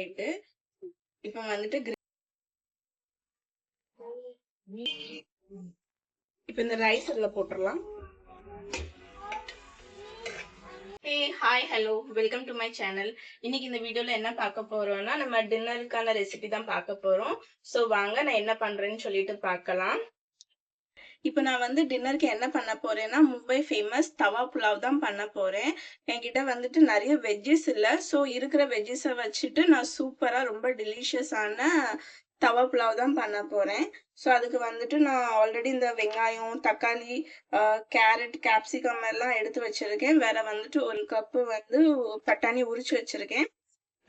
ஆயிட்டு இப்போ வந்துட்டு இப்போ இந்த ரைஸ் இதுல போட்டுடலாம். Hi hello welcome to my channel. இன்னைக்கு இந்த வீடியோல என்ன பார்க்க போறோம்னா நம்ம டின்னருக்கான ரெசிபி தான் பார்க்க போறோம். ஸோ வாங்க நான் என்ன பண்றேன்னு சொல்லிட்டு பார்க்கலாம். இப்போ நான் வந்து டின்னருக்கு என்ன பண்ண போறேன்னா மும்பை ஃபேமஸ் தவா புலாவ் தான் பண்ண போறேன். என்கிட்ட வந்துட்டு நிறைய வெஜ்ஜஸ் இல்லை. ஸோ இருக்கிற வெஜ்ஜஸை வச்சுட்டு நான் சூப்பராக ரொம்ப டெலிஷியஸான தவா புலாவ் தான் பண்ண போறேன். ஸோ அதுக்கு வந்துட்டு நான் ஆல்ரெடி இந்த வெங்காயம், தக்காளி, கேரட், கேப்சிகம் எல்லாம் எடுத்து வச்சிருக்கேன். வேற வந்துட்டு 1 கப்பு வந்து பட்டாணி உரிச்சு வச்சிருக்கேன்.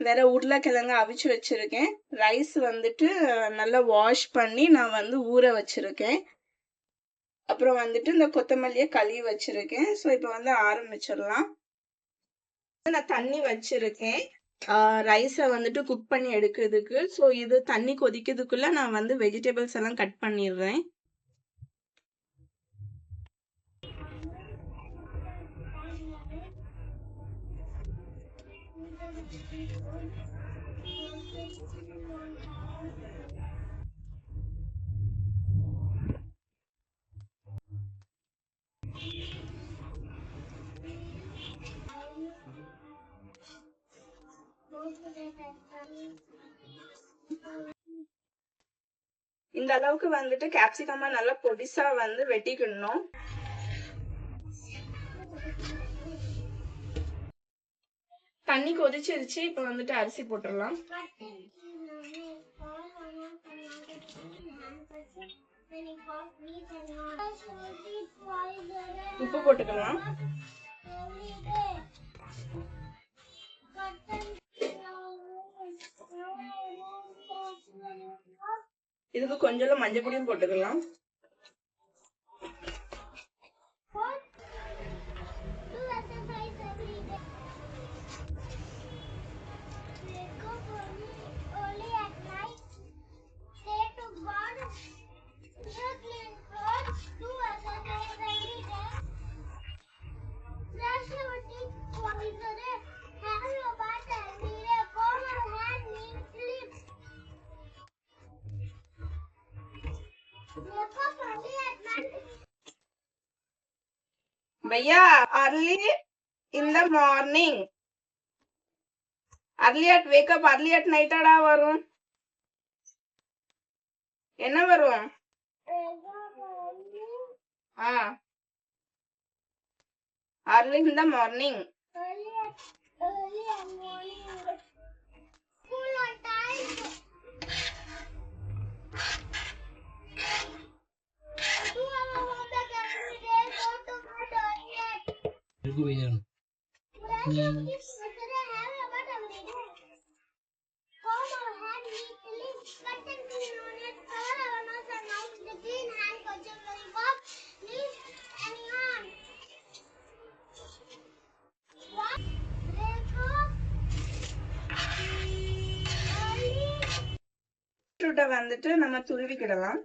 வேற உருளைக்கிழங்கு அவிச்சு வச்சிருக்கேன். ரைஸ் வந்துட்டு நல்லா வாஷ் பண்ணி நான் வந்து ஊற வச்சிருக்கேன். அப்புறம் வந்துட்டு இந்த கொத்தமல்லியை கழுவி வச்சிருக்கேன். ஸோ இப்போ வந்து ஆரம்பிச்சிடலாம். நான் தண்ணி வச்சிருக்கேன் ரைஸை வந்துட்டு குக் பண்ணி எடுக்கிறதுக்கு. ஸோ இது தண்ணி கொதிக்கிறதுக்குள்ள நான் வந்து வெஜிடபிள்ஸ் எல்லாம் கட் பண்ணிடுறேன். இந்த அளவுக்கு வந்துட்டு கேப்சிகமா நல்லா பொடிசா வந்து வெட்டிக்கணும். தண்ணி கொதிச்சிருச்சு. இப்ப வந்துட்டு அரிசி போட்டுடலாம். உப்பு போட்டுக்கலாம். இதுக்கு கொஞ்சம் மஞ்சள் பொடியும் போட்டுக்கலாம். भैया early in the morning, early at wake up, early at night அடா வரும். என்ன வரும்? early in the morning. Early at morning. School on time. Do our homework every day. Go to bed early at. வந்துட்டு நம்ம துருவிக்கிடலாம்.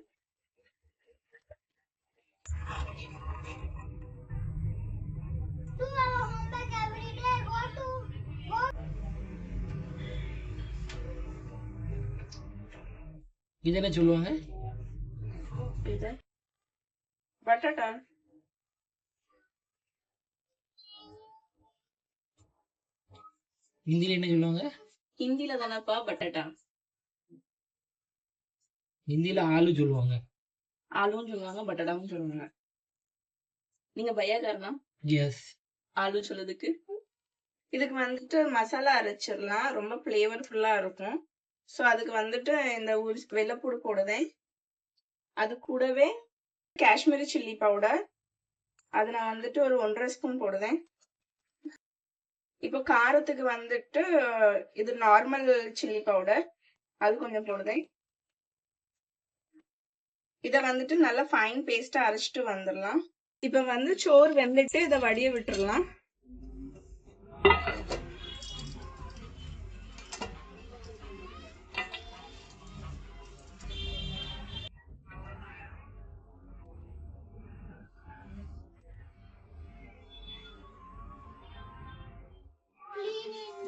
இது என்ன சொல்லுவாங்க? இது பட்டாட்டா. ஹிந்தில என்ன சொல்லுவாங்க? ஹிந்தில தானப்பா பட்டாட்டா. ஹிந்தில ஆலு சொல்லுவாங்க. ஆலுன்னு சொல்லுவாங்க, பட்டாட்டாவும் சொல்லுவாங்க. நீங்க பையாக்காரனா? எஸ். ஆலு சொல்லுதுக்கு. இதுக்கு வந்துட்டு மசாலா அரைச்சிடலாம். ரொம்ப ஃப்ளேவர்ஃபுல்லா இருக்கும். ஸோ அதுக்கு வந்துட்டு இந்த வெள்ளைப்பூடு போடுதேன். அது கூடவே காஷ்மீரி சில்லி பவுடர், அது நான் வந்துட்டு ஒரு 1.5 ஸ்பூன் போடுதேன். இப்போ காரத்துக்கு வந்துட்டு இது நார்மல் சில்லி பவுடர், அது கொஞ்சம் போடுதேன். இதை வந்துட்டு நல்லா ஃபைன் பேஸ்டா அரைச்சிட்டு வந்துடலாம். இப்போ வந்து சோறு வெந்துட்டு இதை வடிய விட்டுறலாம்.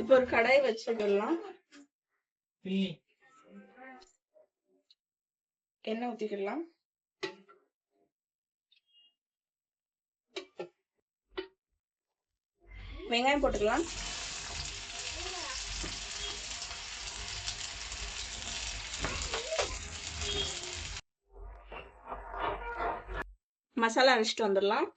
இப்போ ஒரு கடாய் வச்சுக்கலாம். எண்ணெய் ஊத்திக்கலாம். வெங்காயம் போட்டுக்கலாம். மசாலா அரைச்சிட்டு வந்துடலாம்.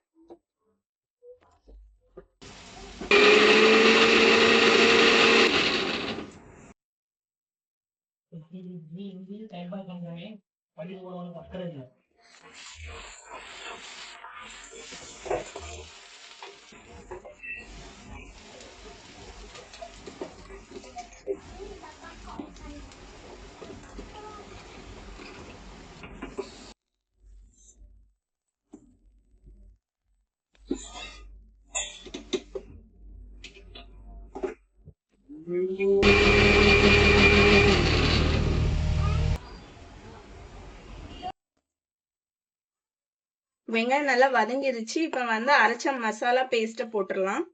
வெங்காயம் நல்லா வதங்கிருச்சு. இப்ப வந்து அரைச்ச மசாலா பேஸ்ட போட்டுடலாம்.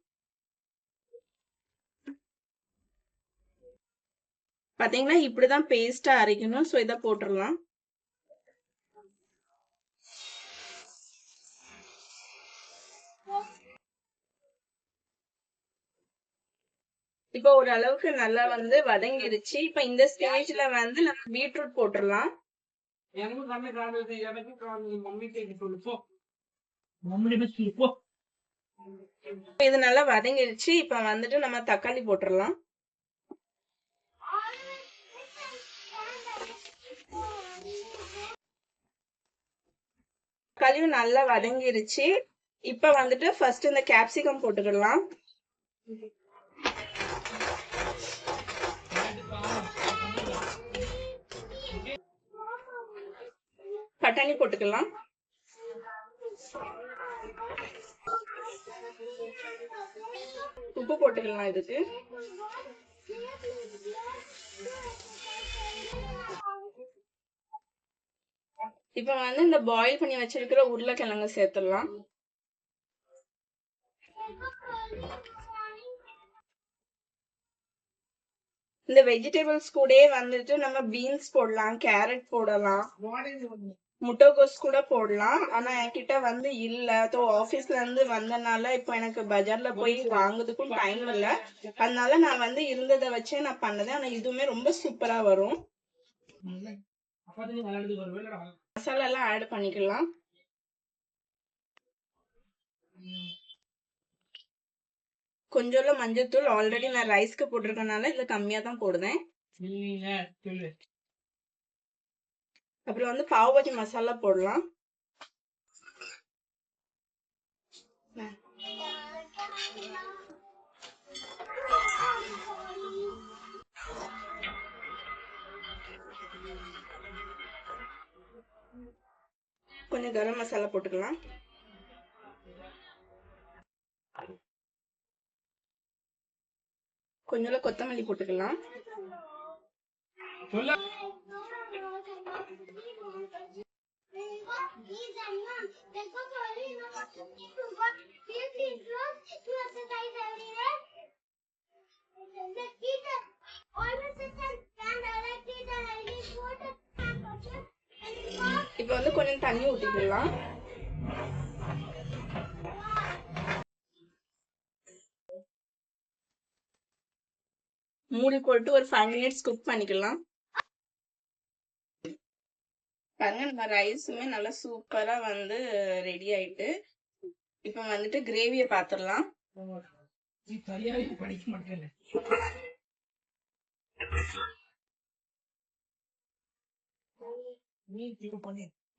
பாத்தீங்கன்னா இப்படிதான் பேஸ்டா அரைக்கணும். சோ இத போட்டுடலாம். இப்போ ஓரளவுக்கு நல்லா வந்து வதங்கிருச்சு. இப்ப இந்த ஸ்டேஜ்ல வந்து நம்ம பீட்ரூட் போட்டுடலாம். இது நல்லா வதங்கிருச்சு. இப்ப வந்துட்டு நம்ம தக்காளி போட்டுடலாம். தக்காளியும் நல்லா வதங்கிருச்சு. இப்ப வந்துட்டு ஃபர்ஸ்ட் இந்த கேப்சிகம் போட்டுக்கலாம். பட்டாணி போட்டுக்கலாம். உப்பு போட்டுக்கலாம் இதுக்கு. இப்ப வந்து இந்த பாயில் பண்ணி வச்சிருக்கிற உருளைக்கிழங்கு சேர்த்துடலாம். இந்த வெஜிடபிள்ஸ் கூடயே வந்துட்டு நம்ம பீன்ஸ் போடலாம், கேரட் போடலாம், முட்டைகோஸ் கூட போடலாம். ஆனா என்கிட்ட வந்து இல்ல. ஆபீஸ்ல இருந்து வந்தனால இப்போ எனக்கு பஜார்ல போய் வாங்குறதுக்கும் டைம் இல்ல. அதனால நான் வந்து இருந்ததை வச்சே நான் பண்ணதேன். ஆனா இதுவுமே ரொம்ப சூப்பரா வரும். மசாலா எல்லாம் ஆட் பண்ணிக்கலாம். கொஞ்சோல மஞ்சள்தூள். ஆல்ரெடி நான் ரைஸ்க்கு போட்டிருக்கனால இதுல கம்மியா தான் போடுவேன். அப்புறம் வந்து பாவ் பாஜி மசாலா போடலாம். கொஞ்சம் கரம் மசாலா போட்டுக்கலாம். கொஞ்சம் கொத்தமல்லி போட்டுக்கலாம். இப்ப வந்து கொஞ்சம் தண்ணி ஊத்திக்கலாம். மூடி போட்டு ஒரு 5 minutes குக் பண்ணிக்கலாம். பாருங்க நம்ம ரைஸுமே நல்லா சூப்பரா வந்து ரெடி ஆயிட்டு. இப்ப வந்துட்டு கிரேவியை பாத்துடலாம்.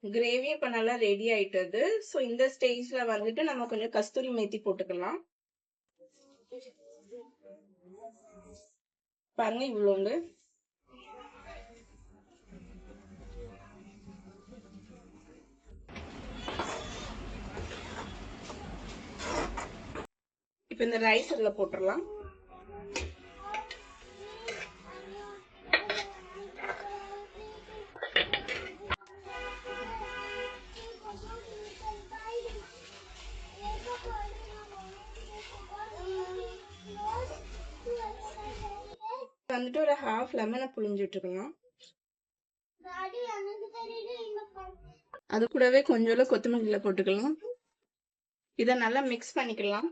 கிரேவி இப்ப நல்லா ரெடி ஆயிட்டது. சோ இந்த ஸ்டேஜ்ல வந்துட்டு நம்ம கொஞ்சம் கஸ்தூரி மேத்தி போட்டுக்கலாம். பாருங்க இவ்வளோண்டு. இப்ப இந்த ரைஸ் இதுல போட்டுடலாம். வந்துட்டு ஒரு ஹாஃப் லெமனை புழிஞ்சு விட்டுக்கலாம். அது கூடவே கொஞ்சோண்டு கொத்தமல்லியில போட்டுக்கலாம். இதை நல்லா மிக்ஸ் பண்ணிக்கலாம்.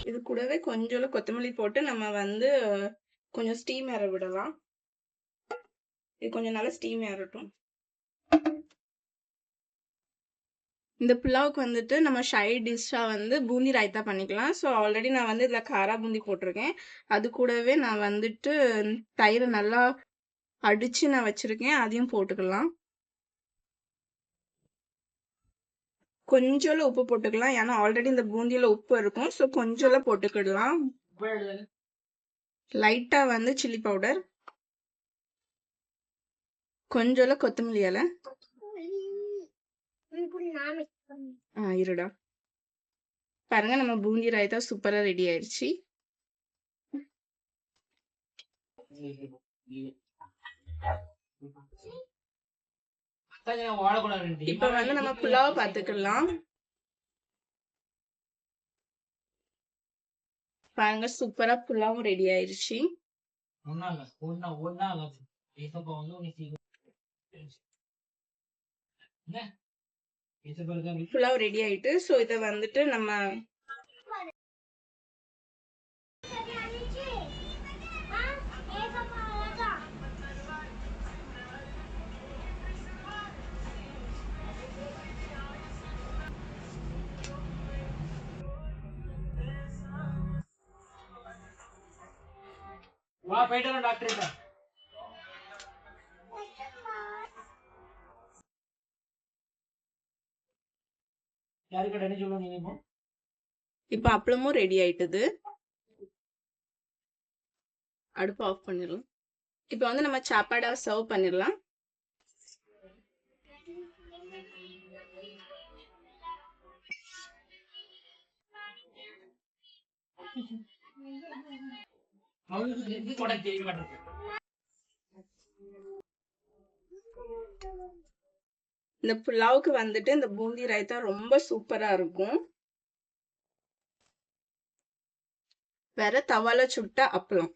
இது கூடவே கொஞ்சோண்டு கொத்தமல்லி போட்டு நம்ம வந்து கொஞ்சம் ஸ்டீம் ஏற விடலாம். இது கொஞ்சம் நல்லா ஸ்டீம் ஏறட்டும். இந்த புலாவுக்கு வந்துட்டு நம்ம சைட் டிஷ்ஷா வந்து பூந்தி ரைத்தா பண்ணிக்கலாம். ஸோ ஆல்ரெடி நான் வந்து இதில் காரா பூந்தி போட்டிருக்கேன். அது கூடவே நான் வந்துட்டு தயிரை நல்லா அடிச்சு நான் வச்சிருக்கேன். அதையும் போட்டுக்கலாம். கொஞ்சோண்டு உப்பு போட்டுக்கலாம். ஏன்னா ஆல்ரெடி இந்த பூந்தியில உப்பு இருக்கும். ஸோ கொஞ்சோண்டு போட்டுக்கிடலாம். லைட்டா வந்து சில்லி பவுடர், கொஞ்சோண்டு கொத்தமல்லி இலை. இருடா. பாருங்க, நம்ம பூந்தி ரைத்தா சூப்பரா ரெடி ஆயிடுச்சு. இப்ப வந்து நம்ம புலாவ் பாத்துக்கலாம். பாருங்க, சூப்பரா புலாவும் ரெடி ஆயிடுச்சு. புலாவ் ரெடி ஆயிட்டு ஸோ இதை வந்துட்டு நம்ம இப்ப அப்பளமும் ரெடி ஆயிட்டது. அடுப்பு ஆஃப் பண்ணிடலாம். இப்ப வந்து நம்ம சாப்பாடா சர்வ் பண்ணிடலாம். இந்த புலாவுக்கு வந்துட்டு இந்த பூந்தி ரைத்தா ரொம்ப சூப்பரா இருக்கும். வேற தவால சுட்ட அப்பளம்.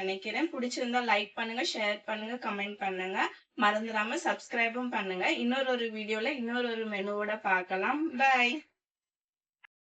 நினைக்கிறேன் பிடிச்சிருந்தா லைக் பண்ணுங்க, ஷேர் பண்ணுங்க, கமெண்ட் பண்ணுங்க. மறந்துடாம சப்ஸ்கிரைபும் பண்ணுங்க. இன்னொரு வீடியோல இன்னொரு மெனுவோட பார்க்கலாம். பை.